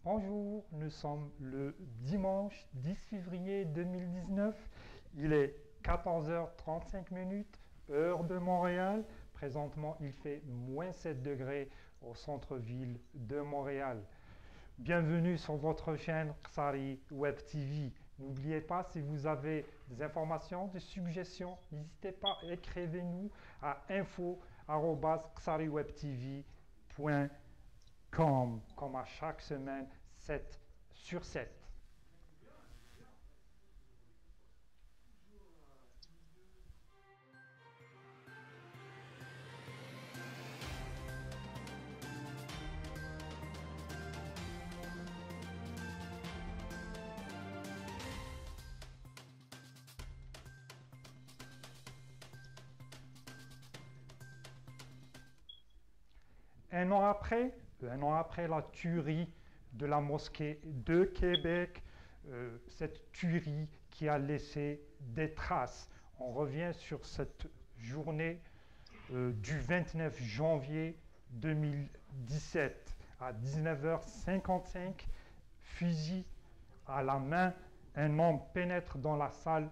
Bonjour, nous sommes le dimanche 10 février 2019. Il est 14h35 minutes, heure de Montréal. Présentement, il fait moins 7 degrés au centre-ville de Montréal. Bienvenue sur votre chaîne Ksari Web TV. N'oubliez pas, si vous avez des informations, des suggestions, n'hésitez pas, écrivez-nous à info@ksariwebtv.com comme à chaque semaine, 7 sur 7. Un an après la tuerie de la mosquée de Québec, cette tuerie qui a laissé des traces. On revient sur cette journée du 29 janvier 2017 à 19h55, fusil à la main, un homme pénètre dans la salle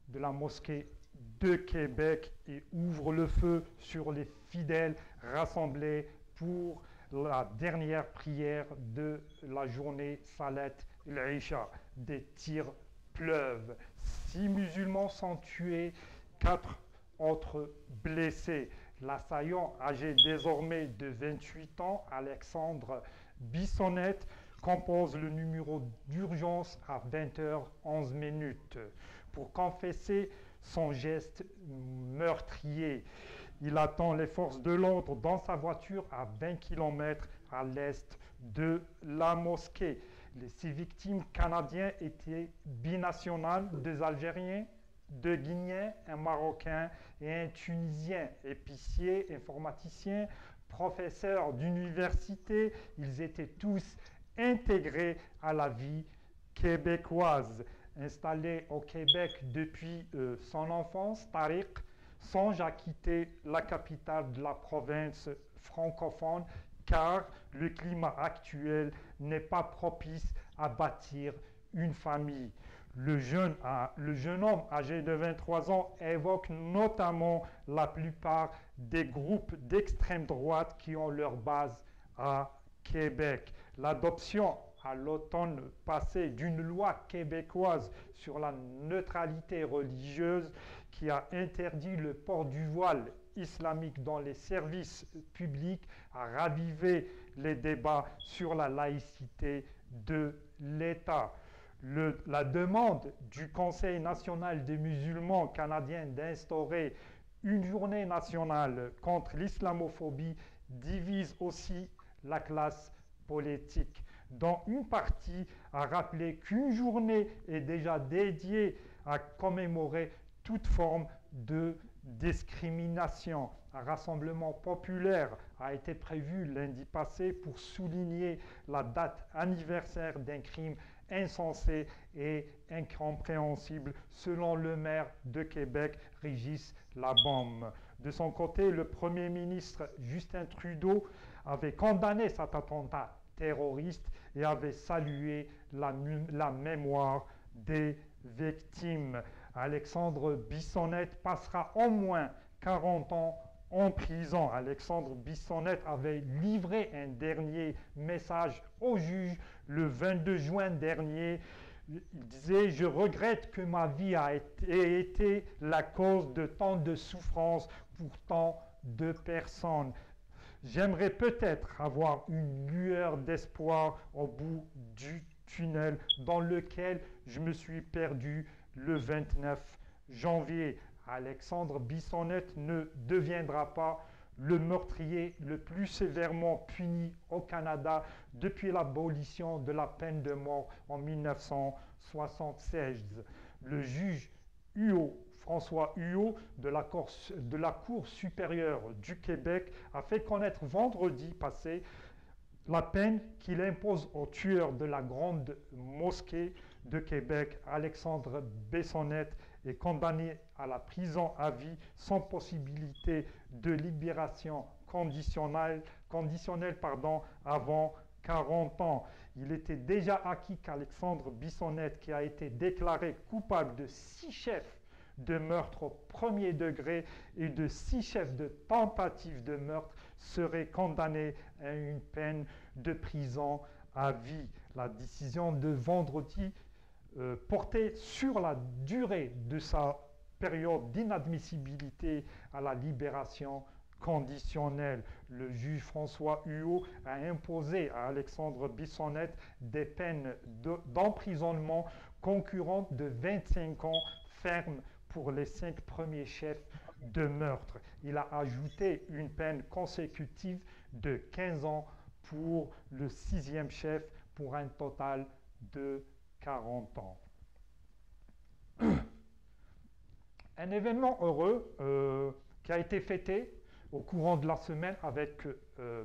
de la mosquée de Québec et ouvre le feu sur les fidèles rassemblés pour la dernière prière de la journée Salat al-Isha. Des tirs pleuvent. 6 musulmans sont tués, 4 autres blessés. L'assaillant, âgé désormais de 28 ans, Alexandre Bissonnette, compose le numéro d'urgence à 20h11 pour confesser son geste meurtrier. Il attend les forces de l'ordre dans sa voiture à 20 km à l'est de la mosquée. Les 6 victimes canadiens étaient binationales, 2 Algériens, 2 Guinéens, un Marocain et un Tunisien, épicier, informaticien, professeurs d'université. Ils étaient tous intégrés à la vie québécoise. Installé au Québec depuis son enfance, Tariq songe à quitter la capitale de la province francophone car le climat actuel n'est pas propice à bâtir une famille. Le jeune homme âgé de 23 ans évoque notamment la plupart des groupes d'extrême droite qui ont leur base à Québec. L'adoption à l'automne passé d'une loi québécoise sur la neutralité religieuse qui a interdit le port du voile islamique dans les services publics a ravivé les débats sur la laïcité de l'État. La demande du Conseil national des musulmans canadiens d'instaurer une journée nationale contre l'islamophobie divise aussi la classe politique, dont une partie a rappelé qu'une journée est déjà dédiée à commémorer toute forme de discrimination. Un rassemblement populaire a été prévu lundi passé pour souligner la date anniversaire d'un crime insensé et incompréhensible, selon le maire de Québec, Régis Labaume. De son côté, le Premier ministre Justin Trudeau avait condamné cet attentat terroriste et avait salué la mémoire des victimes. Alexandre Bissonnette passera au moins 40 ans en prison. Alexandre Bissonnette avait livré un dernier message au juge le 22 juin dernier. Il disait « Je regrette que ma vie ait été la cause de tant de souffrances pour tant de personnes. J'aimerais peut-être avoir une lueur d'espoir au bout du tunnel dans lequel je me suis perdu le 29 janvier. Alexandre Bissonnette ne deviendra pas le meurtrier le plus sévèrement puni au Canada depuis l'abolition de la peine de mort en 1976. Le juge François Huot de la Cour supérieure du Québec a fait connaître vendredi passé la peine qu'il impose au tueur de la grande mosquée de Québec, Alexandre Bissonnette, est condamné à la prison à vie sans possibilité de libération conditionnelle avant 40 ans. Il était déjà acquis qu'Alexandre Bissonnette, qui a été déclaré coupable de 6 chefs de meurtre au premier degré et de 6 chefs de tentative de meurtre, serait condamné à une peine de prison à vie. La décision de vendredi portait sur la durée de sa période d'inadmissibilité à la libération conditionnelle. Le juge François Huot a imposé à Alexandre Bissonnette des peines d'emprisonnement concurrentes de 25 ans fermes pour les 5 premiers chefs de meurtre. Il a ajouté une peine consécutive de 15 ans pour le 6e chef, pour un total de 40 ans. Un événement heureux qui a été fêté au courant de la semaine avec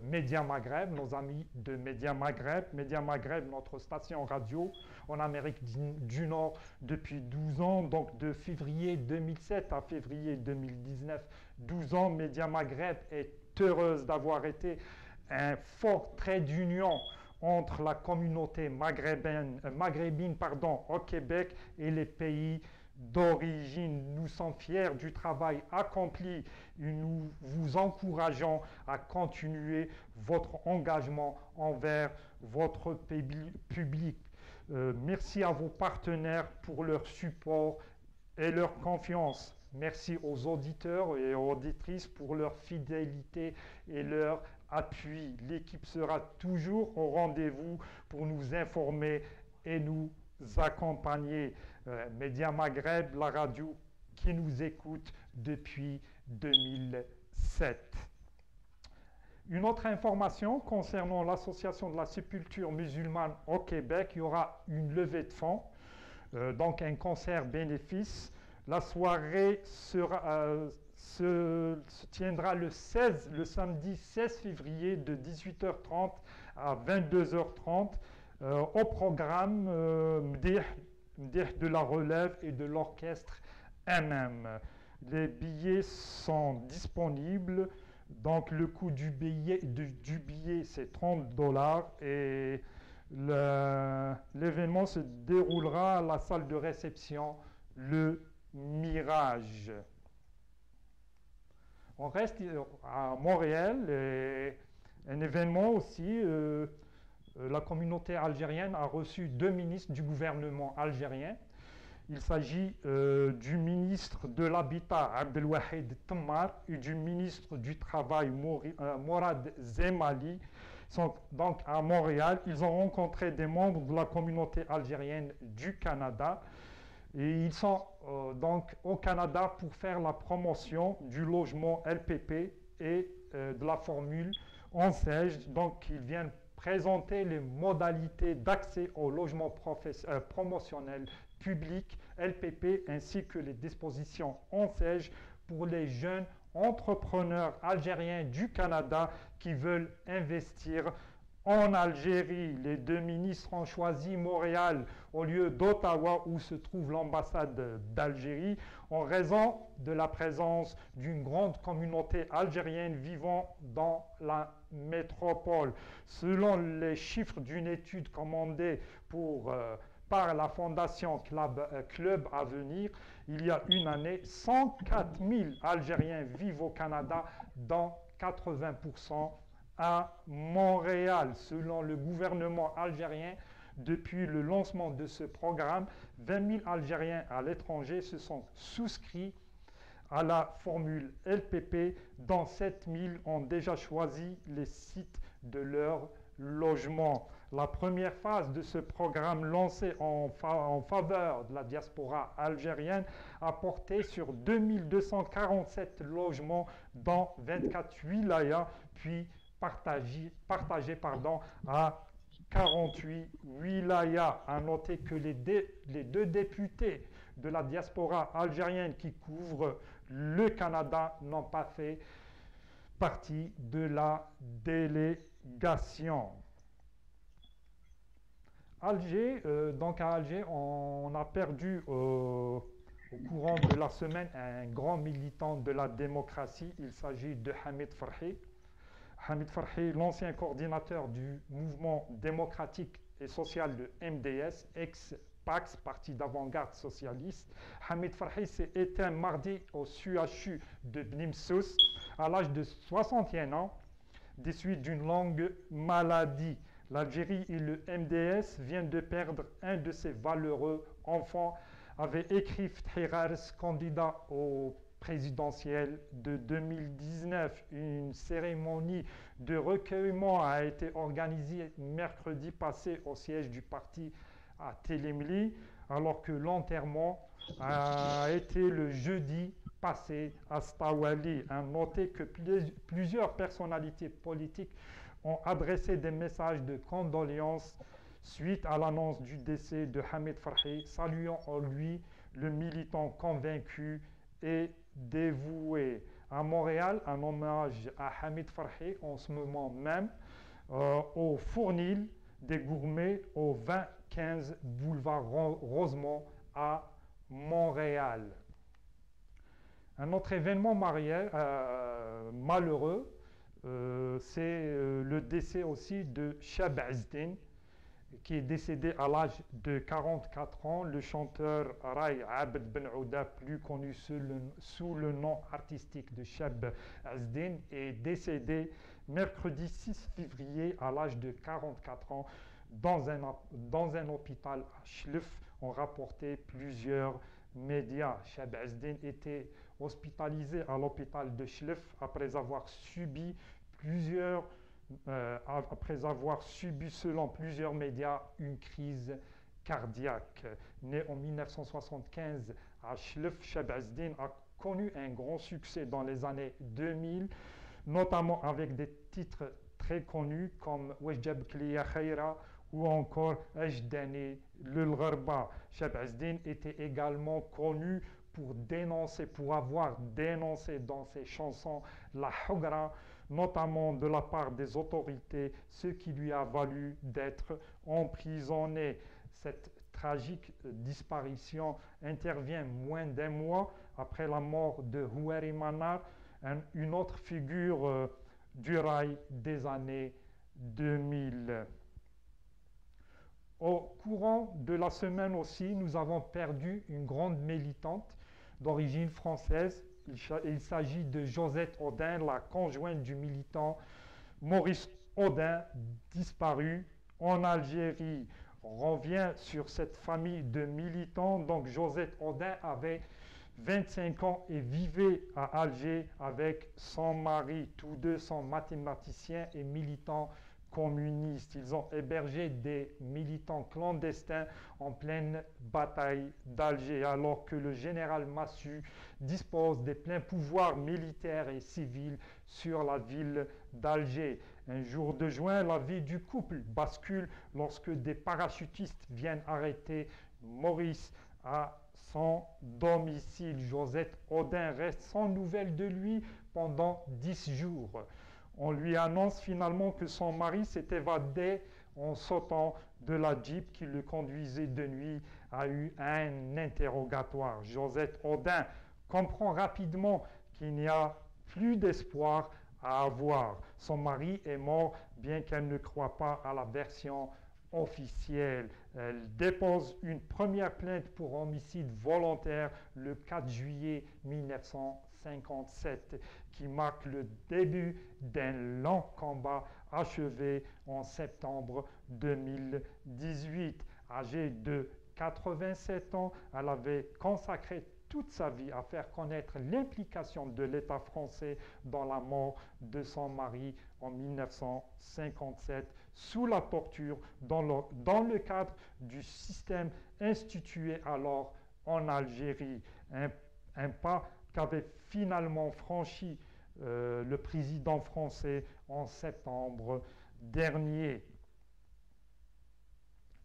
Média Maghreb, nos amis de Média Maghreb. Média Maghreb, notre station radio en Amérique du Nord depuis 12 ans, donc de février 2007 à février 2019. 12 ans, Média Maghreb est heureuse d'avoir été un fort trait d'union entre la communauté maghrébine au Québec et les pays d'origine. Nous sommes fiers du travail accompli et nous vous encourageons à continuer votre engagement envers votre public. Merci à vos partenaires pour leur support et leur confiance. Merci aux auditeurs et aux auditrices pour leur fidélité et leur appui. L'équipe sera toujours au rendez-vous pour nous informer et nous accompagner. Média Maghreb, la radio qui nous écoute depuis 2007. Une autre information concernant l'association de la sépulture musulmane au Québec, il y aura une levée de fonds, donc un concert bénéfice. La soirée se tiendra le samedi 16 février de 18h30 à 22h30 au programme Mdih de la relève et de l'orchestre MM. Les billets sont disponibles, donc le coût du billet c'est $30 et l'événement se déroulera à la salle de réception Le Mirage. On reste à Montréal et un événement aussi. La communauté algérienne a reçu 2 ministres du gouvernement algérien. Il s'agit du ministre de l'Habitat, Abdelwahid Temmar, et du ministre du Travail, Morad Zemali. Ils sont donc à Montréal. Ils ont rencontré des membres de la communauté algérienne du Canada. Et ils sont donc au Canada pour faire la promotion du logement LPP et de la formule ONSEJ. Donc, ils viennent présenter les modalités d'accès au logement promotionnel public LPP ainsi que les dispositions ONSEJ pour les jeunes entrepreneurs algériens du Canada qui veulent investir en Algérie. Les 2 ministres ont choisi Montréal au lieu d'Ottawa où se trouve l'ambassade d'Algérie en raison de la présence d'une grande communauté algérienne vivant dans la métropole. Selon les chiffres d'une étude commandée par la fondation Club Avenir, il y a une année, 104 000 Algériens vivent au Canada, dont 80% à Montréal. Selon le gouvernement algérien, depuis le lancement de ce programme, 20 000 Algériens à l'étranger se sont souscrits à la formule LPP, dont 7 000 ont déjà choisi les sites de leur logement. La première phase de ce programme lancé en faveur de la diaspora algérienne a porté sur 2247 logements dans 24 wilayas, puis partagé à 48 wilayas. À noter que les 2 députés de la diaspora algérienne qui couvrent le Canada n'ont pas fait partie de la délégation. Alger, donc à Alger, on a perdu au courant de la semaine un grand militant de la démocratie. Il s'agit de Hamid Farhi. Hamid Farhi, l'ancien coordinateur du mouvement démocratique et social de MDS, ex-PAX, Parti d'avant-garde socialiste. Hamid Farhi s'est éteint mardi au CHU de Bnimsous à l'âge de 61 ans, des suites d'une longue maladie. L'Algérie et le MDS viennent de perdre un de ses valeureux enfants, avait écrit Fethi Ghares, candidat au présidentiel de 2019. Une cérémonie de recueillement a été organisée mercredi passé au siège du parti à Télémli, alors que l'enterrement a été le jeudi passé à Stawali. A noté que plusieurs personnalités politiques ont adressé des messages de condoléances suite à l'annonce du décès de Hamid Farhi, saluant en lui le militant convaincu et dévoué. À Montréal, un hommage à Hamid Farhi en ce moment même au Fournil des Gourmets au 2015 boulevard Rosemont à Montréal. Un autre événement malheureux, c'est le décès aussi de Cheb Azdin, qui est décédé à l'âge de 44 ans. Le chanteur Ray Abd Ben Ouda, plus connu sous le nom artistique de Cheb Azdin, est décédé mercredi 6 février à l'âge de 44 ans dans un hôpital à Chlef, ont rapporté plusieurs médias. Cheb Azdin était hospitalisé à l'hôpital de Chlef après avoir subi selon plusieurs médias, une crise cardiaque. Né en 1975 à Chlef, Cheb Azdin a connu un grand succès dans les années 2000, notamment avec des titres très connus comme Wajjab Kliya Khaira ou encore Ajdani Lul Gharba. Cheb Azdin était également connu pour avoir dénoncé dans ses chansons la Hugra, notamment de la part des autorités, ce qui lui a valu d'être emprisonné. Cette tragique disparition intervient moins d'un mois après la mort de Houari Manar, une autre figure du rail des années 2000. Au courant de la semaine aussi, nous avons perdu une grande militante d'origine française. Il s'agit de Josette Audin, la conjointe du militant Maurice Audin, disparu en Algérie. On revient sur cette famille de militants. Donc Josette Audin avait 25 ans et vivait à Alger avec son mari. Tous deux sont mathématiciens et militants communistes. Ils ont hébergé des militants clandestins en pleine bataille d'Alger, alors que le général Massu dispose des pleins pouvoirs militaires et civils sur la ville d'Alger. Un jour de juin, la vie du couple bascule lorsque des parachutistes viennent arrêter Maurice à son domicile. Josette Audin reste sans nouvelles de lui pendant 10 jours. On lui annonce finalement que son mari s'est évadé en sautant de la Jeep qui le conduisait de nuit à un interrogatoire. Josette Audin comprend rapidement qu'il n'y a plus d'espoir à avoir. Son mari est mort, bien qu'elle ne croie pas à la version officielle. Elle dépose une première plainte pour homicide volontaire le 4 juillet 1957, qui marque le début d'un long combat achevé en septembre 2018. Âgée de 87 ans, elle avait consacré toute sa vie à faire connaître l'implication de l'État français dans la mort de son mari en 1957 sous la torture dans le cadre du système institué alors en Algérie. Un pas qu'avait finalement franchi le président français en septembre dernier.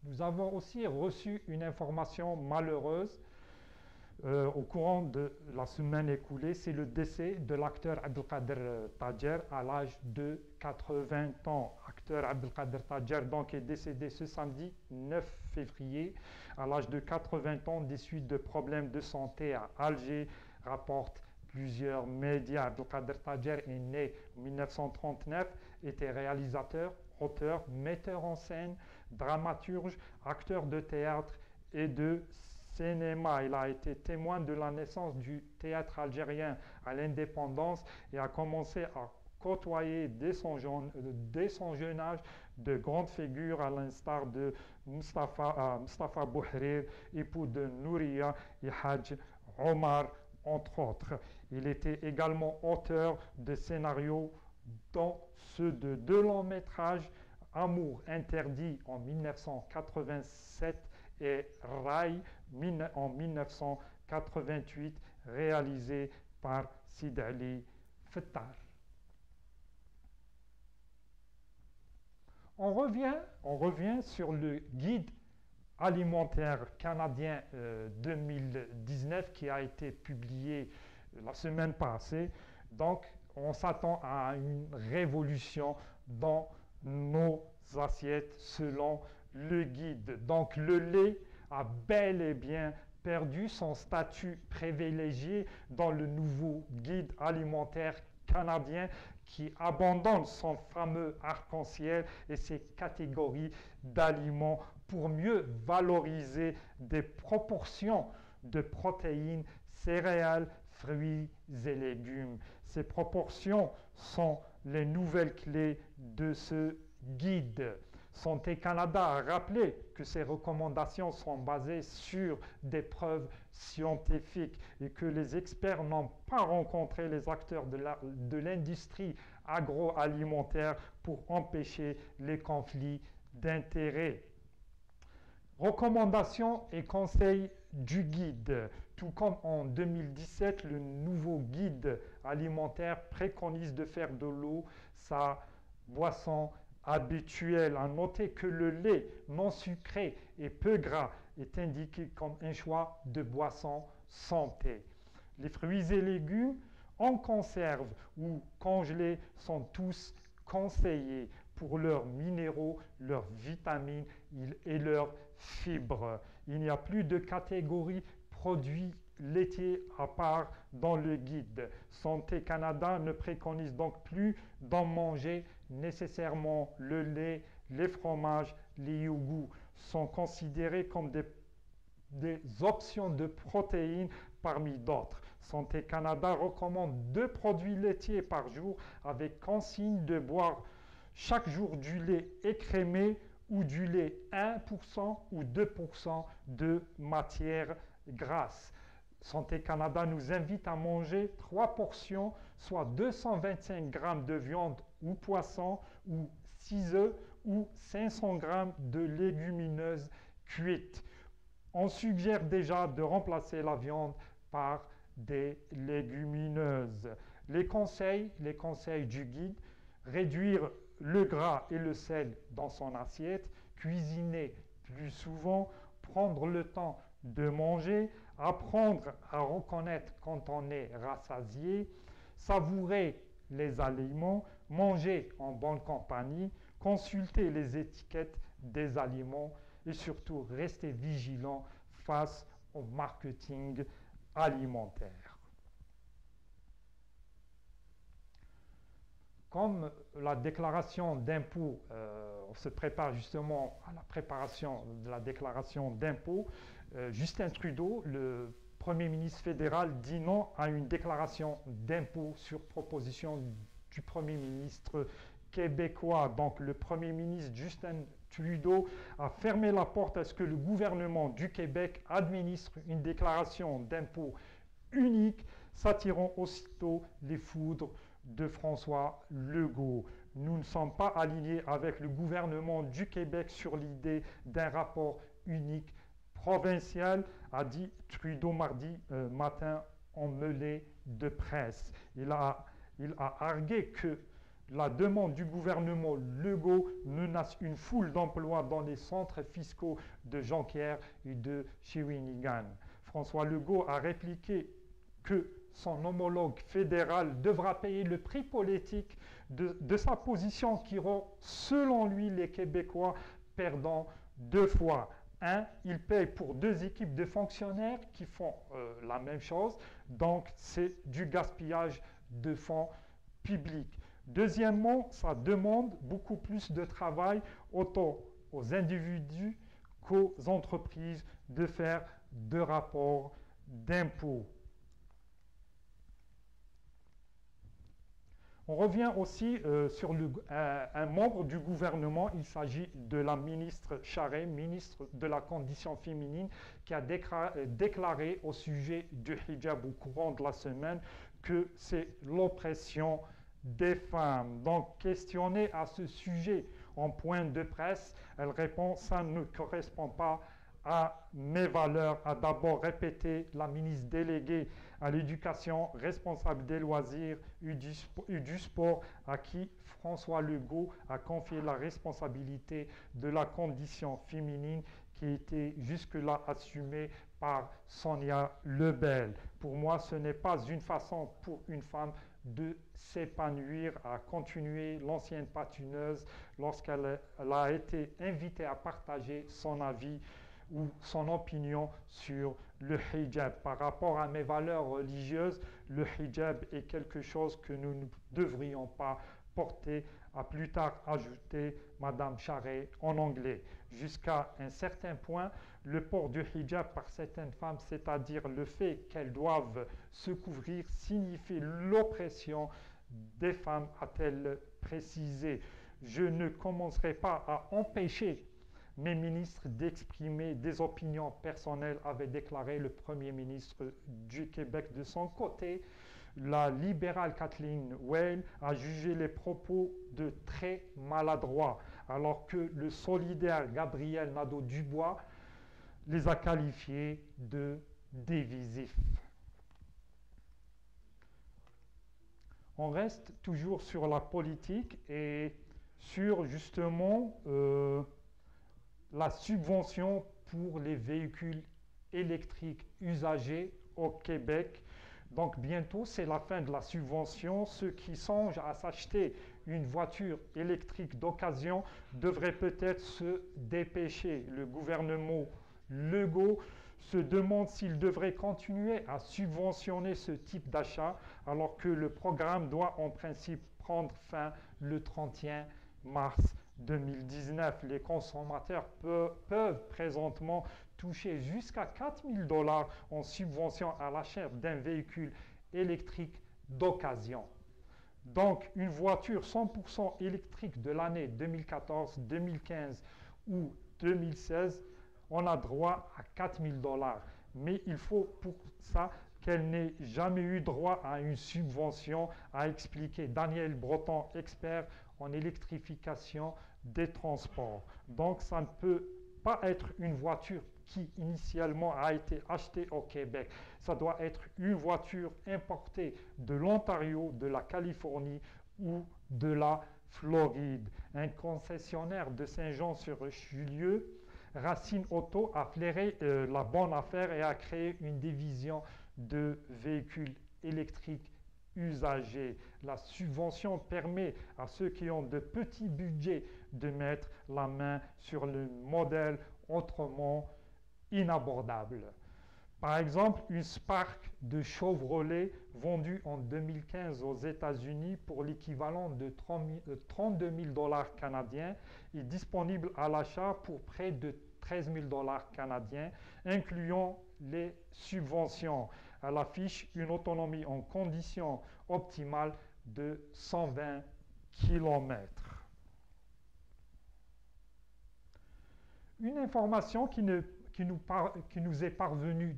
Nous avons aussi reçu une information malheureuse au courant de la semaine écoulée, c'est le décès de l'acteur Abdelkader Tadjer à l'âge de 80 ans. L'acteur Abdelkader Tadjer donc est décédé ce samedi 9 février à l'âge de 80 ans des suites de problèmes de santé à Alger, rapporte plusieurs médias. Abdelkader Tadjer est né en 1939, était réalisateur, auteur, metteur en scène, dramaturge, acteur de théâtre et de cinéma. Il a été témoin de la naissance du théâtre algérien à l'indépendance et a commencé à côtoyer dès son jeune âge de grandes figures à l'instar de Mustafa Bouhrir, époux de Nouria et Hadj Omar, entre autres. Il était également auteur de scénarios dont ceux de deux longs métrages, Amour interdit en 1987 et Rai en 1988, réalisé par Sid Ali Fettar. On revient sur le guide alimentaire canadien 2019 qui a été publié la semaine passée. Donc, on s'attend à une révolution dans nos assiettes selon le guide. Donc, le lait a bel et bien perdu son statut privilégié dans le nouveau guide alimentaire canadien qui abandonne son fameux arc-en-ciel et ses catégories d'aliments pour mieux valoriser des proportions de protéines, céréales, fruits et légumes. Ces proportions sont les nouvelles clés de ce guide. Santé Canada a rappelé que ces recommandations sont basées sur des preuves scientifiques et que les experts n'ont pas rencontré les acteurs de l'industrie agroalimentaire pour empêcher les conflits d'intérêts. Recommandations et conseils du guide. Tout comme en 2017, le nouveau guide alimentaire préconise de faire de l'eau sa boisson habituelle. À noter que le lait non sucré et peu gras est indiqué comme un choix de boisson santé. Les fruits et légumes en conserve ou congelés sont tous conseillés pour leurs minéraux, leurs vitamines et leurs fibres. Il n'y a plus de catégorie produits laitiers à part dans le guide. Santé Canada ne préconise donc plus d'en manger nécessairement. Le lait, les fromages, les yogourts sont considérés comme des options de protéines parmi d'autres. Santé Canada recommande 2 produits laitiers par jour avec consigne de boire chaque jour du lait écrémé ou du lait 1% ou 2% de matière grasse. Santé Canada nous invite à manger 3 portions, soit 225 g de viande ou poisson, ou 6 œufs, ou 500 g de légumineuses cuites. On suggère déjà de remplacer la viande par des légumineuses. Les conseils du guide: réduire le gras et le sel dans son assiette, cuisiner plus souvent, prendre le temps de manger, apprendre à reconnaître quand on est rassasié, savourer les aliments, manger en bonne compagnie, consulter les étiquettes des aliments et surtout rester vigilant face au marketing alimentaire. Comme la déclaration d'impôt, on se prépare justement à la préparation de la déclaration d'impôt, Justin Trudeau, le Premier ministre fédéral, dit non à une déclaration d'impôt sur proposition du Premier ministre québécois. Donc le Premier ministre Justin Trudeau a fermé la porte à ce que le gouvernement du Québec administre une déclaration d'impôt unique, s'attirant aussitôt les foudres de François Legault. Nous ne sommes pas alignés avec le gouvernement du Québec sur l'idée d'un rapport unique provincial, a dit Trudeau mardi matin en mêlée de presse. Il a argué que la demande du gouvernement Legault menace une foule d'emplois dans les centres fiscaux de Jonquière et de Shawinigan. François Legault a répliqué que son homologue fédéral devra payer le prix politique de sa position qui rend, selon lui, les Québécois perdant 2 fois. il paye pour 2 équipes de fonctionnaires qui font la même chose. Donc, c'est du gaspillage de fonds publics. Deuxièmement, ça demande beaucoup plus de travail autant aux individus qu'aux entreprises de faire de rapports d'impôts. On revient aussi sur un membre du gouvernement, il s'agit de la ministre Charest, ministre de la Condition féminine, qui a déclaré au sujet du hijab au courant de la semaine que c'est l'oppression des femmes. Donc, questionnée à ce sujet en point de presse, elle répond « ça ne correspond pas à mes valeurs », a d'abord répété la ministre déléguée à l'éducation, responsable des loisirs et du sport, à qui François Legault a confié la responsabilité de la condition féminine qui était jusque-là assumée par Sonia Lebel. Pour moi, ce n'est pas une façon pour une femme de s'épanouir, à continuer l'ancienne patineuse lorsqu'elle a été invitée à partager son avis ou son opinion sur le hijab. Par rapport à mes valeurs religieuses, le hijab est quelque chose que nous ne devrions pas porter, a plus tard ajouté Madame Charest en anglais. Jusqu'à un certain point, le port du hijab par certaines femmes, c'est-à-dire le fait qu'elles doivent se couvrir, signifie l'oppression des femmes, a-t-elle précisé. Je ne commencerai pas à empêcher mes ministres d'exprimer des opinions personnelles, avait déclaré le Premier ministre du Québec. De son côté, la libérale Kathleen Wynne a jugé les propos de très maladroits, alors que le solidaire Gabriel Nadeau-Dubois les a qualifiés de divisifs. On reste toujours sur la politique et sur justement la subvention pour les véhicules électriques usagés au Québec. Donc bientôt, c'est la fin de la subvention. Ceux qui songent à s'acheter une voiture électrique d'occasion devraient peut-être se dépêcher. Le gouvernement Legault se demande s'il devrait continuer à subventionner ce type d'achat alors que le programme doit en principe prendre fin le 31 mars 2019. Les consommateurs peuvent présentement toucher jusqu'à 4 000 $ en subvention à l'achat d'un véhicule électrique d'occasion. Donc, une voiture 100% électrique de l'année 2014, 2015 ou 2016, on a droit à 4 000 $. Mais il faut pour ça qu'elle n'ait jamais eu droit à une subvention, a expliqué Daniel Breton, expert en électrification des transports. Donc, ça ne peut pas être une voiture qui initialement a été achetée au Québec. Ça doit être une voiture importée de l'Ontario, de la Californie ou de la Floride. Un concessionnaire de Saint-Jean-sur-Richelieu, Racine Auto, a flairé la bonne affaire et a créé une division de véhicules électriques usagers. La subvention permet à ceux qui ont de petits budgets de mettre la main sur le modèle autrement inabordable. Par exemple, une Spark de Chevrolet vendue en 2015 aux États-Unis pour l'équivalent de 32 000 $ canadiens est disponible à l'achat pour près de 13 000 $ canadiens, incluant les subventions. Elle affiche une autonomie en conditions optimales de 120 km. Une information qui nous est parvenue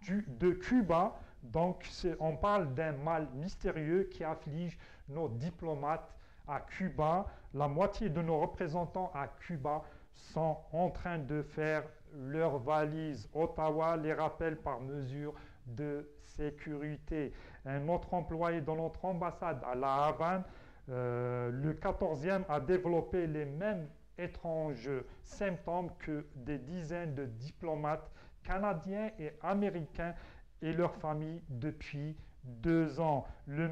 de Cuba, donc on parle d'un mal mystérieux qui afflige nos diplomates à Cuba. La moitié de nos représentants à Cuba sont en train de faire leurs valises. Ottawa les rappelle par mesure de sécurité. Un autre employé dans notre ambassade à La Havane, le 14e, a développé les mêmes étranges symptômes que des dizaines de diplomates canadiens et américains et leurs familles depuis 2 ans. Le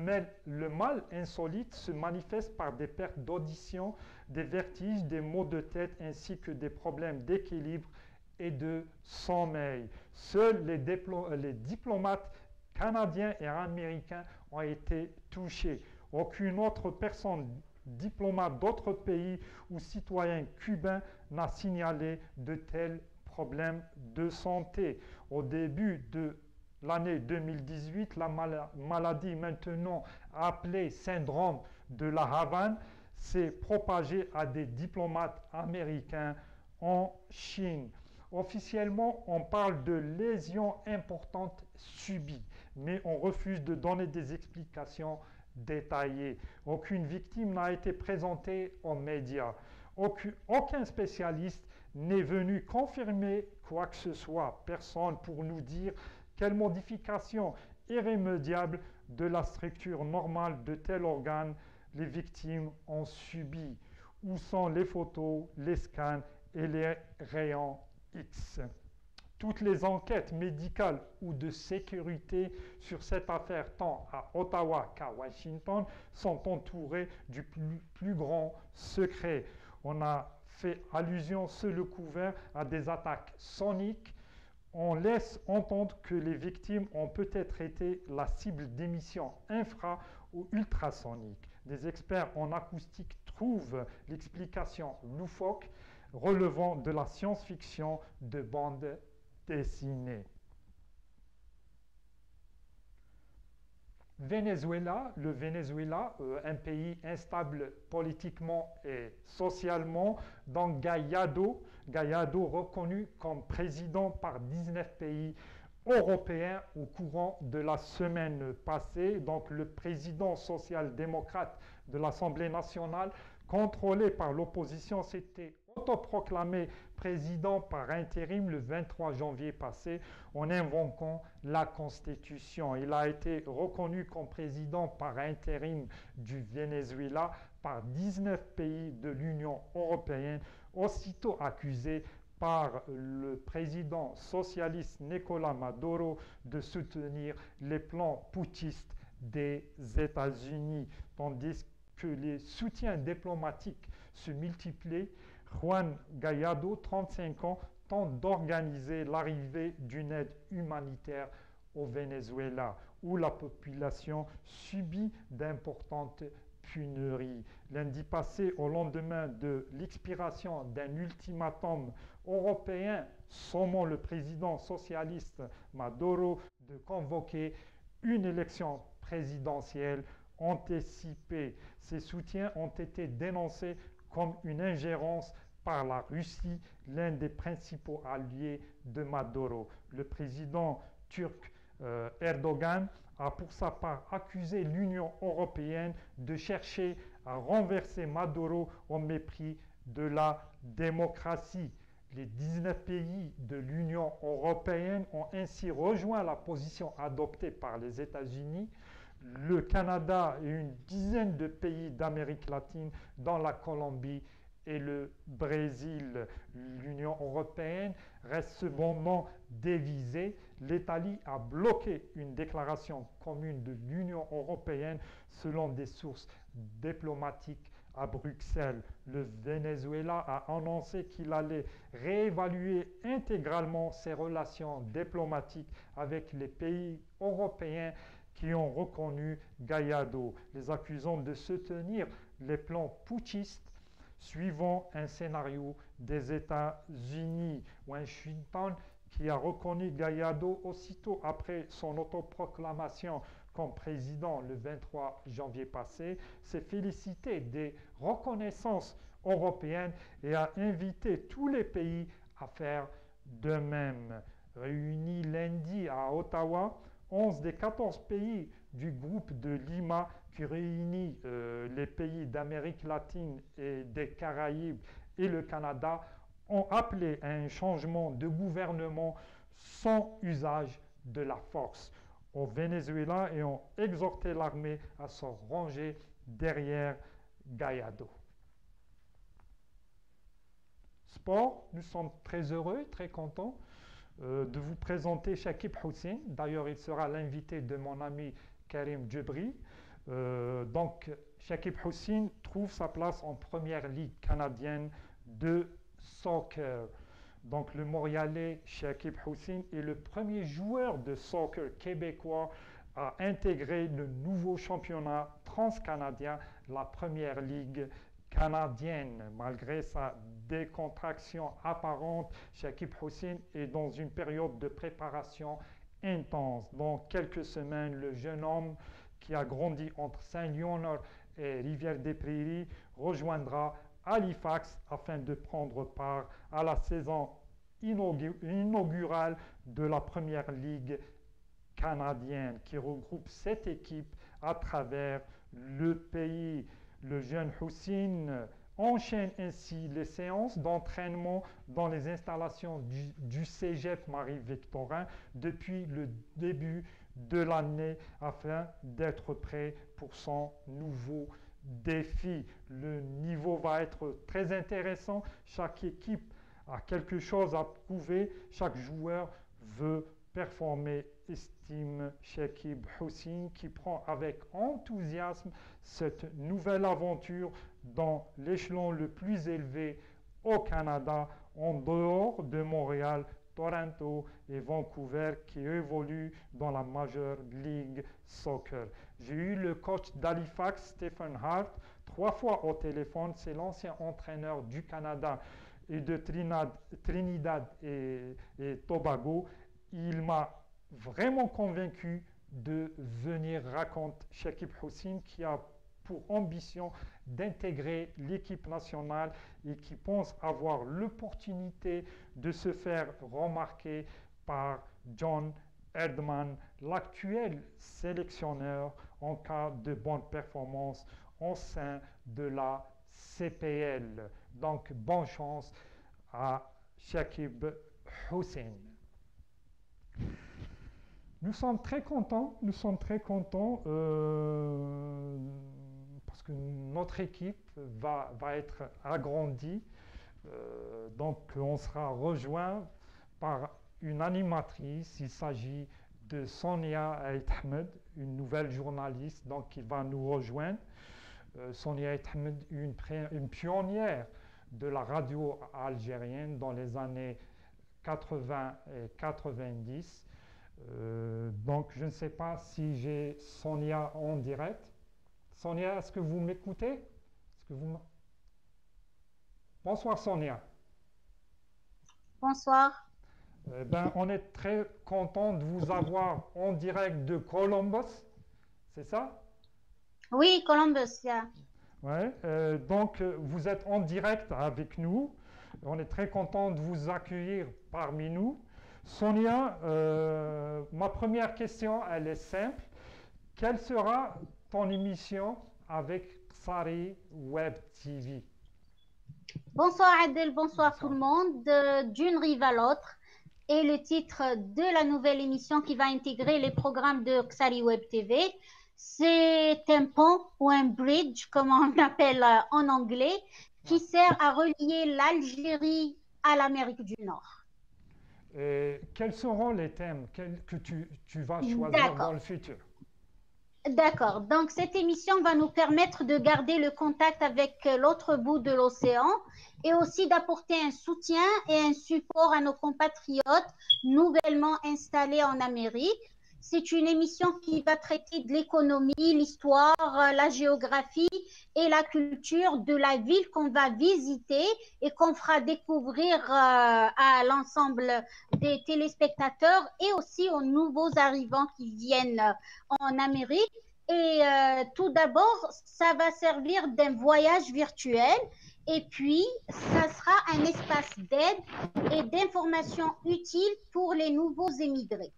mal insolite se manifeste par des pertes d'audition, des vertiges, des maux de tête ainsi que des problèmes d'équilibre et de sommeil. Seuls les diplomates canadiens et américains ont été touchés. Aucune autre personne diplomate d'autres pays ou citoyen cubain n'a signalé de tels problèmes de santé. Au début de l'année 2018, la maladie maintenant appelée syndrome de la Havane s'est propagée à des diplomates américains en Chine. Officiellement, on parle de lésions importantes subies, mais on refuse de donner des explications détaillées. Aucune victime n'a été présentée aux médias. Aucun spécialiste n'est venu confirmer quoi que ce soit. Personne pour nous dire quelle modification irrémédiable de la structure normale de tel organe les victimes ont subi. Où sont les photos, les scans et les rayons X? Toutes les enquêtes médicales ou de sécurité sur cette affaire, tant à Ottawa qu'à Washington, sont entourées du plus grand secret. On a fait allusion sous le couvert à des attaques soniques. On laisse entendre que les victimes ont peut-être été la cible d'émissions infra- ou ultrasoniques. Des experts en acoustique trouvent l'explication loufoque relevant de la science-fiction de bande dessinée. Le Venezuela, un pays instable politiquement et socialement, donc Gallardo reconnu comme président par 19 pays européens au courant de la semaine passée. Donc le président social-démocrate de l'Assemblée nationale, contrôlé par l'opposition, s'était autoproclamé président par intérim le 23 janvier passé en invoquant la Constitution. Il a été reconnu comme président par intérim du Venezuela par 19 pays de l'Union européenne, aussitôt accusé par le président socialiste Nicolás Maduro de soutenir les plans putschistes des États-Unis, tandis que les soutiens diplomatiques se multiplient. Juan Gallardo, 35 ans, tente d'organiser l'arrivée d'une aide humanitaire au Venezuela, où la population subit d'importantes pénuries. Lundi passé, au lendemain de l'expiration d'un ultimatum européen sommant le président socialiste Maduro de convoquer une élection présidentielle anticipée. Ces soutiens ont été dénoncés comme une ingérence par la Russie, l'un des principaux alliés de Maduro. Le président turc Erdogan a pour sa part accusé l'Union européenne de chercher à renverser Maduro au mépris de la démocratie. Les 19 pays de l'Union européenne ont ainsi rejoint la position adoptée par les États-Unis, le Canada et une dizaine de pays d'Amérique latine, dont la Colombie et le Brésil. L'Union européenne reste cependant divisée. L'Italie a bloqué une déclaration commune de l'Union européenne selon des sources diplomatiques à Bruxelles. Le Venezuela a annoncé qu'il allait réévaluer intégralement ses relations diplomatiques avec les pays européens qui ont reconnu Gallardo, les accusant de soutenir les plans putschistes suivant un scénario des États-Unis. Washington, qui a reconnu Gallardo aussitôt après son autoproclamation comme président le 23 janvier passé, s'est félicité des reconnaissances européennes et a invité tous les pays à faire de même. Réunis lundi à Ottawa, 11 des 14 pays du groupe de Lima qui réunit les pays d'Amérique latine et des Caraïbes et le Canada ont appelé à un changement de gouvernement sans usage de la force au Venezuela et ont exhorté l'armée à se ranger derrière Gallardo. Sport, nous sommes très heureux, très contents de vous présenter Shakib Hussein. D'ailleurs, il sera l'invité de mon ami Karim Djebri. Donc, Shakib Hussein trouve sa place en première ligue canadienne de soccer. Donc le Montréalais Shakib Houssine est le premier joueur de soccer québécois à intégrer le nouveau championnat transcanadien, la première ligue canadienne. Malgré sa décontraction apparente, Shakib Houssine est dans une période de préparation intense. Dans quelques semaines, le jeune homme qui a grandi entre Saint-Léonard et Rivière-des-Prairies rejoindra Halifax afin de prendre part à la saison inaugurale de la première ligue canadienne qui regroupe 7 équipes à travers le pays. Le jeune Houssine enchaîne ainsi les séances d'entraînement dans les installations du Cégep Marie-Victorin depuis le début de l'année afin d'être prêt pour son nouveau défi. Le niveau va être très intéressant. Chaque équipe a quelque chose à prouver. Chaque joueur veut performer, estime Shakib Houssine, qui prend avec enthousiasme cette nouvelle aventure dans l'échelon le plus élevé au Canada, en dehors de Montréal, Toronto et Vancouver, qui évoluent dans la Major League Soccer. J'ai eu le coach d'Halifax, Stephen Hart, 3 fois au téléphone. C'est l'ancien entraîneur du Canada et de Trinidad et Tobago. Il m'a vraiment convaincu de venir, raconte Shakib Houssine, qui a pour ambition d'intégrer l'équipe nationale et qui pense avoir l'opportunité de se faire remarquer par John Erdman, l'actuel sélectionneur en cas de bonne performance au sein de la CPL. Donc, bonne chance à Shakib Houssine. Nous sommes très contents parce que notre équipe va être agrandie. Donc on sera rejoint par une animatrice. Il s'agit de Sonia Ait Ahmed, une nouvelle journaliste donc, qui va nous rejoindre. Sonia Ait Ahmed, une pionnière de la radio algérienne dans les années 80 et 90. Donc, je ne sais pas si j'ai Sonia en direct. Sonia, est-ce que vous m'écoutez? Bonsoir Sonia. Bonsoir. On est très content de vous avoir en direct de Columbus, c'est ça? Oui, Columbus, yeah. Ouais, donc vous êtes en direct avec nous. On est très content de vous accueillir parmi nous. Sonia, ma première question, elle est simple. Quelle sera ton émission avec Ksari Web TV? Bonsoir Adel, bonsoir tout le monde. D'une rive à l'autre. Et le titre de la nouvelle émission qui va intégrer les programmes de Ksari Web TV, c'est un pont ou un bridge, comme on appelle en anglais, qui sert à relier l'Algérie à l'Amérique du Nord. Et quels seront les thèmes que tu vas choisir dans le futur? D'accord. Donc, cette émission va nous permettre de garder le contact avec l'autre bout de l'océan et aussi d'apporter un soutien et un support à nos compatriotes nouvellement installés en Amérique. C'est une émission qui va traiter de l'économie, l'histoire, la géographie et la culture de la ville qu'on va visiter et qu'on fera découvrir à l'ensemble des téléspectateurs et aussi aux nouveaux arrivants qui viennent en Amérique. Et tout d'abord, ça va servir d'un voyage virtuel et puis ça sera un espace d'aide et d'information utile pour les nouveaux émigrés.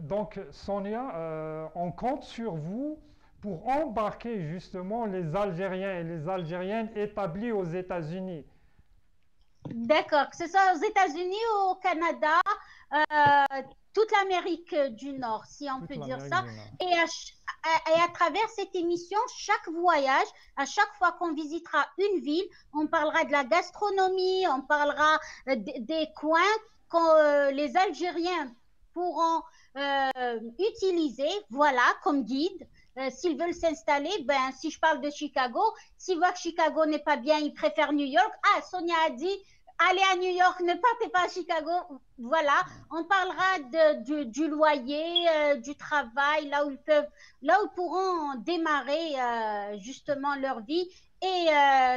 Donc, Sonia, on compte sur vous pour embarquer justement les Algériens et les Algériennes établis aux États-Unis. D'accord, que ce soit aux États-Unis ou au Canada, toute l'Amérique du Nord, si on peut dire ça. Et à travers cette émission, chaque voyage, à chaque fois qu'on visitera une ville, on parlera de la gastronomie, on parlera des coins que les Algériens pourront utiliser, voilà, comme guide. S'ils veulent s'installer, ben, si je parle de Chicago, s'ils voient que Chicago n'est pas bien, ils préfèrent New York. Ah, Sonia a dit allez à New York, ne partez pas à Chicago. Voilà, on parlera du loyer, du travail, là où ils pourront démarrer justement leur vie. Et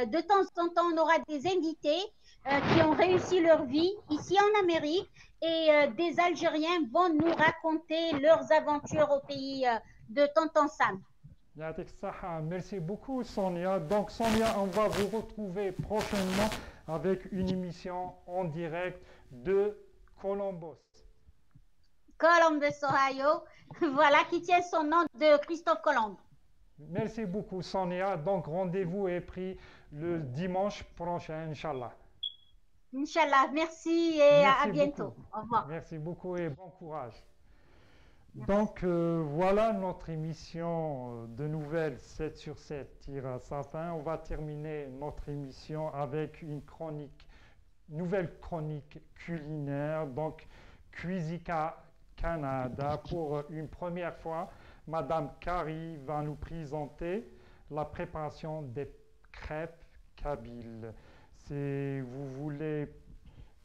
de temps en temps, on aura des invités qui ont réussi leur vie ici en Amérique et des Algériens vont nous raconter leurs aventures au pays de Tonton Sam. Merci beaucoup, Sonia. Donc, Sonia, on va vous retrouver prochainement avec une émission en direct de Columbus. Columbus, Ohio, voilà, qui tient son nom de Christophe Colomb. Merci beaucoup, Sonia. Donc, rendez-vous est pris le dimanche prochain, Inch'Allah. Inch'Allah, merci et à bientôt. Au revoir. Merci beaucoup et bon courage. Donc voilà, notre émission de nouvelles 7 sur 7 tire à sa fin. On va terminer notre émission avec une nouvelle chronique culinaire, donc Cuisica Canada. Pour une première fois, Madame Carrie va nous présenter la préparation des crêpes kabyles. Si vous voulez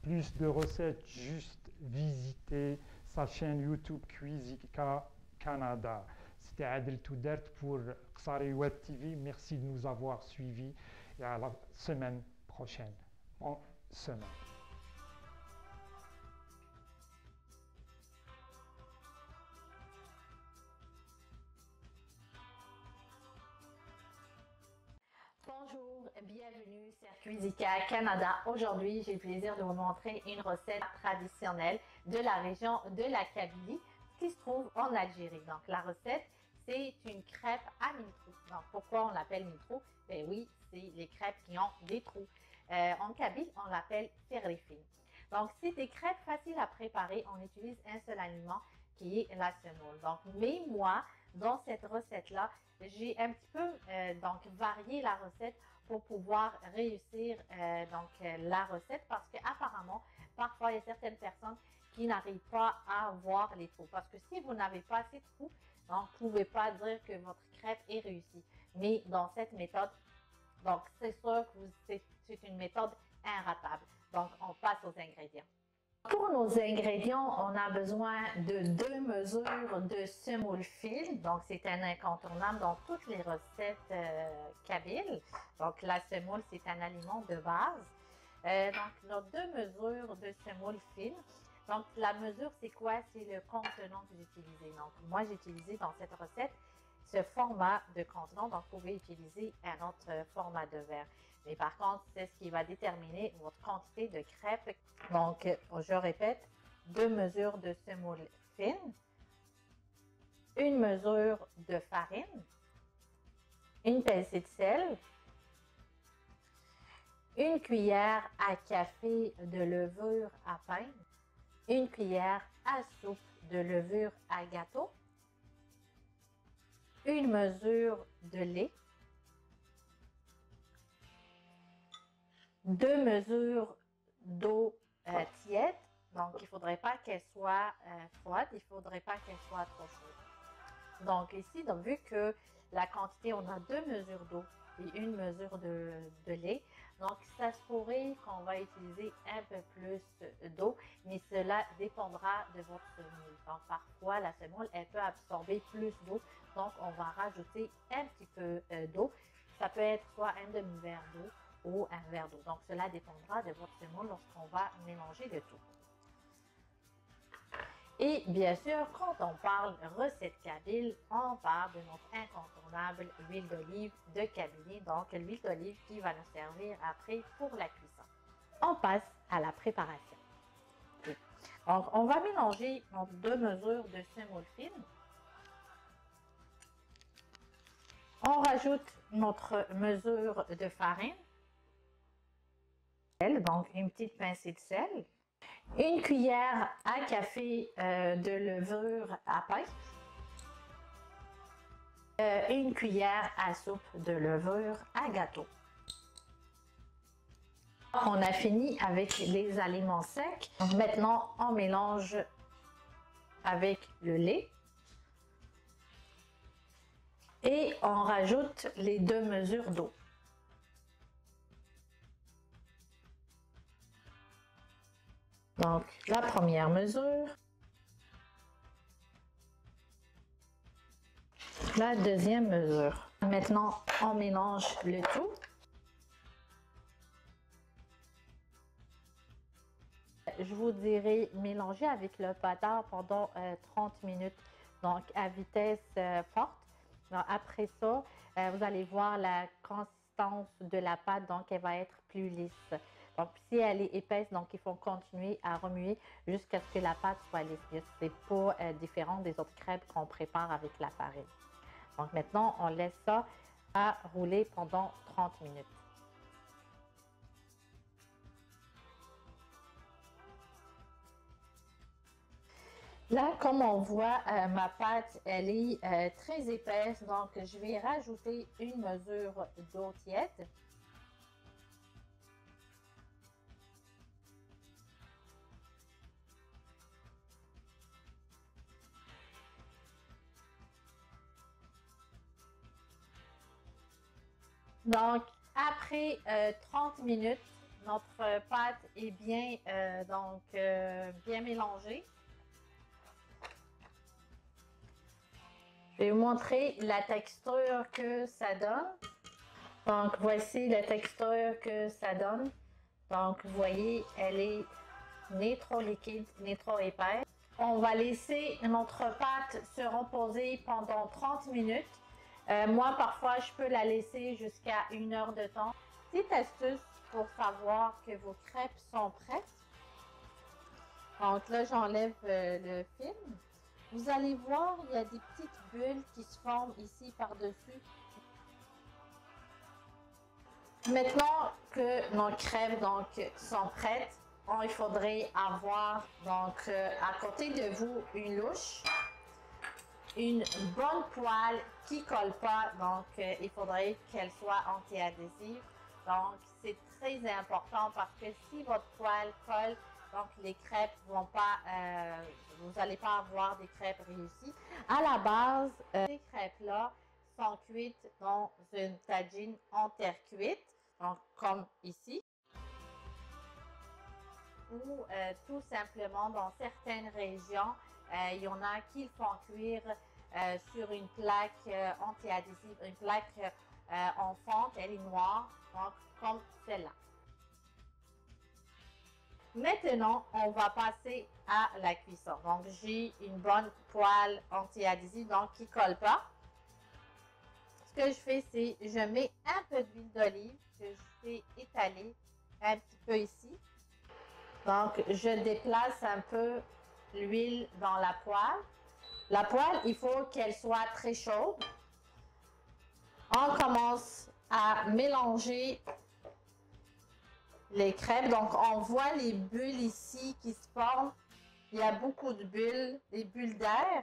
plus de recettes, juste visiter sa chaîne YouTube Cuisica Canada. C'était Adel Toudert pour Qsari Web TV. Merci de nous avoir suivis et à la semaine prochaine. Bonne semaine. Bonjour, bienvenue sur Cuisica Canada. Aujourd'hui, j'ai le plaisir de vous montrer une recette traditionnelle de la région de la Kabylie qui se trouve en Algérie. Donc, la recette, c'est une crêpe à mille trous. Donc, pourquoi on l'appelle mille trous? Ben oui, c'est les crêpes qui ont des trous. En Kabyle, on l'appelle serrifine. Donc, c'est des crêpes faciles à préparer. On utilise un seul aliment qui est la semoule. Donc, mais moi, dans cette recette-là, j'ai un petit peu donc varié la recette pour pouvoir réussir la recette parce qu'apparemment, parfois, il y a certaines personnes qui n'arrivent pas à voir les trous. Parce que si vous n'avez pas assez de trous, vous ne pouvez pas dire que votre crêpe est réussie. Mais dans cette méthode, donc c'est sûr que c'est une méthode inratable. Donc, on passe aux ingrédients. Pour nos ingrédients, on a besoin de 2 mesures de semoule fine. Donc, c'est un incontournable dans toutes les recettes kabyles. Donc, la semoule, c'est un aliment de base. Donc, nos 2 mesures de semoule fine. Donc, la mesure, c'est quoi? C'est le contenant que j'utilisais. Donc, moi, j'ai utilisé dans cette recette ce format de contenant. Donc, vous pouvez utiliser un autre format de verre. Mais par contre, c'est ce qui va déterminer votre quantité de crêpes. Donc, je répète, 2 mesures de semoule fine, 1 mesure de farine, 1 pincée de sel, 1 cuillère à café de levure à pain, 1 cuillère à soupe de levure à gâteau, 1 mesure de lait, 2 mesures d'eau tiède. Donc, il ne faudrait pas qu'elle soit froide, il ne faudrait pas qu'elle soit trop chaude. Donc, ici, donc, vu que la quantité, on a 2 mesures d'eau et 1 mesure de lait, donc ça se pourrait qu'on va utiliser un peu plus d'eau, mais cela dépendra de votre semoule. Donc, parfois, la semoule, elle peut absorber plus d'eau, donc on va rajouter un petit peu d'eau. Ça peut être soit un demi-verre d'eau ou un verre d'eau. Donc, cela dépendra de votre semoule lorsqu'on va mélanger le tout. Et bien sûr, quand on parle recette kabyle, on parle de notre incontournable huile d'olive de Kabylie, donc l'huile d'olive qui va nous servir après pour la cuisson. On passe à la préparation. Donc, on va mélanger nos 2 mesures de semoule fine. On rajoute notre mesure de farine. Donc, une petite pincée de sel, 1 cuillère à café de levure à pain, 1 cuillère à soupe de levure à gâteau. On a fini avec les aliments secs. Donc, maintenant, on mélange avec le lait et on rajoute les 2 mesures d'eau. Donc, la première mesure. La deuxième mesure. Maintenant, on mélange le tout. Je vous dirais mélanger avec le patin pendant 30 minutes, donc à vitesse forte. Donc, après ça, vous allez voir la consistance de la pâte, donc elle va être plus lisse. Donc si elle est épaisse, donc il faut continuer à remuer jusqu'à ce que la pâte soit lisse. C'est pas différent des autres crêpes qu'on prépare avec la farine. Donc maintenant, on laisse ça à rouler pendant 30 minutes. Là, comme on voit, ma pâte, elle est très épaisse, donc je vais rajouter une mesure d'eau tiède. Donc, après 30 minutes, notre pâte est bien, bien mélangée. Je vais vous montrer la texture que ça donne. Donc, voici la texture que ça donne. Donc, vous voyez, elle est ni trop liquide, ni trop épaisse. On va laisser notre pâte se reposer pendant 30 minutes. Moi, parfois, je peux la laisser jusqu'à 1 heure de temps. Petite astuce pour savoir que vos crêpes sont prêtes. Donc là, j'enlève le film. Vous allez voir, il y a des petites bulles qui se forment ici par-dessus. Maintenant que nos crêpes sont prêtes, il faudrait avoir à côté de vous une louche, une bonne poêle qui ne colle pas, donc il faudrait qu'elle soit anti-adhésive. Donc c'est très important parce que si votre poêle colle, donc les crêpes vont pas, vous n'allez pas avoir des crêpes réussies. À la base, ces crêpes-là sont cuites dans une tagine en terre cuite, donc comme ici. Ou tout simplement dans certaines régions, il y en a qui le font cuire sur une plaque anti-adhésive, une plaque en fonte, elle est noire, donc comme celle-là. Maintenant, on va passer à la cuisson. Donc, j'ai une bonne poêle anti-adhésive, donc qui ne colle pas. Ce que je fais, c'est je mets un peu d'huile d'olive que je fais étaler un petit peu ici. Donc, je déplace un peu l'huile dans la poêle. La poêle, il faut qu'elle soit très chaude. On commence à mélanger les crêpes. Donc, on voit les bulles ici qui se forment. Il y a beaucoup de bulles, des bulles d'air.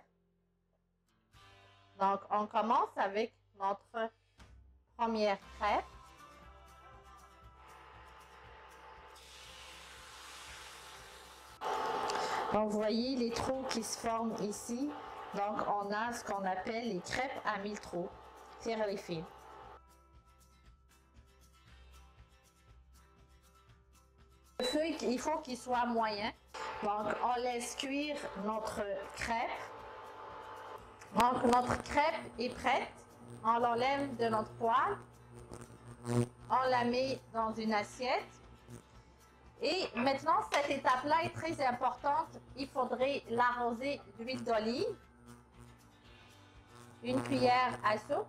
Donc, on commence avec notre première crêpe. Donc, vous voyez les trous qui se forment ici. Donc, on a ce qu'on appelle les crêpes à 1000 trous. Tire les fils. Le feu, il faut qu'il soit moyen. Donc, on laisse cuire notre crêpe. Donc, notre crêpe est prête. On l'enlève de notre poêle. On la met dans une assiette. Et maintenant, cette étape-là est très importante. Il faudrait l'arroser d'huile d'olive. Une cuillère à soupe.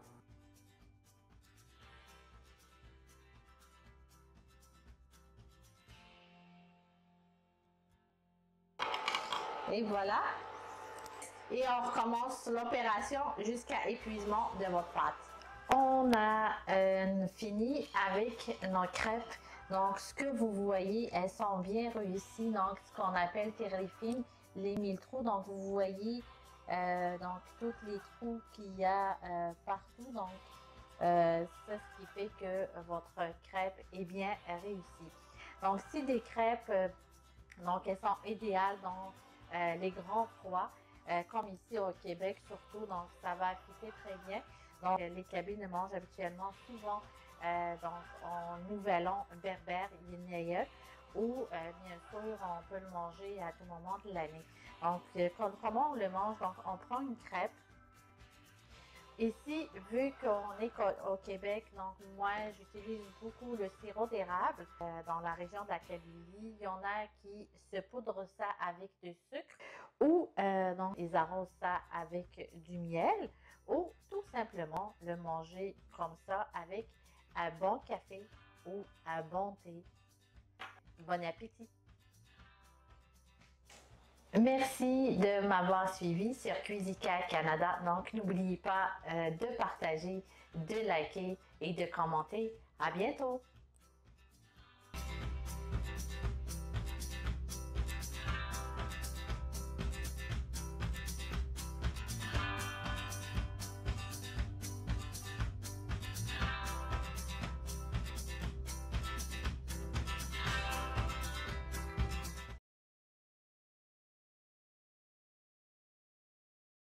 Et voilà. Et on recommence l'opération jusqu'à épuisement de votre pâte. On a fini avec nos crêpes. Donc, ce que vous voyez, elles sont bien réussies. Donc, ce qu'on appelle tirer les fils, les 1000 trous. Donc, vous voyez donc tous les trous qu'il y a partout. Donc, c'est ce qui fait que votre crêpe est bien réussie. Donc, si des crêpes, donc elles sont idéales dans les grands froids, comme ici au Québec surtout, donc ça va fitter très bien. Donc, les cabines mangent habituellement souvent donc en nouvel an berbère, yinayet, ou bien sûr, on peut le manger à tout moment de l'année. Donc, comment on le mange? Donc, on prend une crêpe. Ici, vu qu'on est au Québec, donc moi, j'utilise beaucoup le sirop d'érable. Dans la région de la Kabylie, il y en a qui se poudrent ça avec du sucre ou donc ils arrosent ça avec du miel ou tout simplement le manger comme ça avec un bon café ou un bon thé. Bon appétit! Merci de m'avoir suivi sur Cuisica Canada. Donc, n'oubliez pas de partager, de liker et de commenter. À bientôt!